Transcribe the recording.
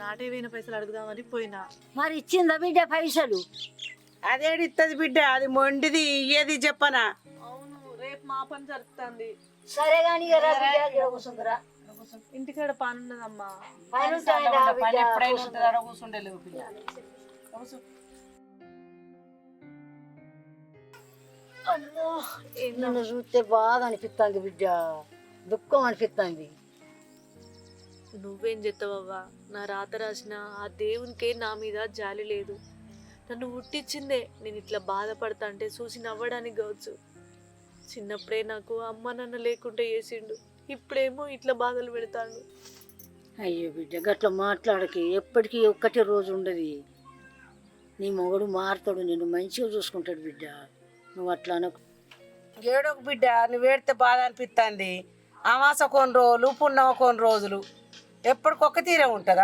నాటేవైన పైసలు అడుగుదామని పోయినా. మరి ఇచ్చిందా బిడ్డ పైసలు? అదేడి ఇత్తది బిడ్డ, అది మొండిది ఇయ్యేది చెప్పనా. అవును, రేపు మా పని జరుగుతుంది. సరే కానీ కూర్చుందిరా. ఇంటికాడ పని ఉన్నదమ్మా. కూర్చుండలేవు పిల్ల. నిన్ను చూస్తే బాగా అనిపిస్తుంది బిడ్డ, దుఃఖం అనిపిస్తుంది. నువ్వేం చెప్తావవ్వా? నా రాత రాసిన ఆ దేవునికే నా మీద జాలి లేదు. నన్ను పుట్టించిందే నేను ఇట్లా బాధపడతా అంటే చూసి నవ్వడానికి కావచ్చు. చిన్నప్పుడే నాకు అమ్మ నాన్న లేకుంటే చేసిండు, ఇప్పుడేమో ఇట్లా బాధలు పెడతాడు. అయ్యో బిడ్డ గట్లా మాట్లాడకి, ఎప్పటికీ ఒక్కటే రోజు ఉండదు. నీ మొగుడు మారుతాడు, నిన్ను మంచిగా చూసుకుంటాడు బిడ్డ. నువ్వు అట్లా అనకు. ఏడోకు బిడ్డ, నువ్వు ఏడితే బాధ అనిపిస్తుంది. అమాస కొన్ని రోజులు, పున్నమ కొన్ని రోజులు, ఎప్పటికొక్క తీరే ఉంటుందా?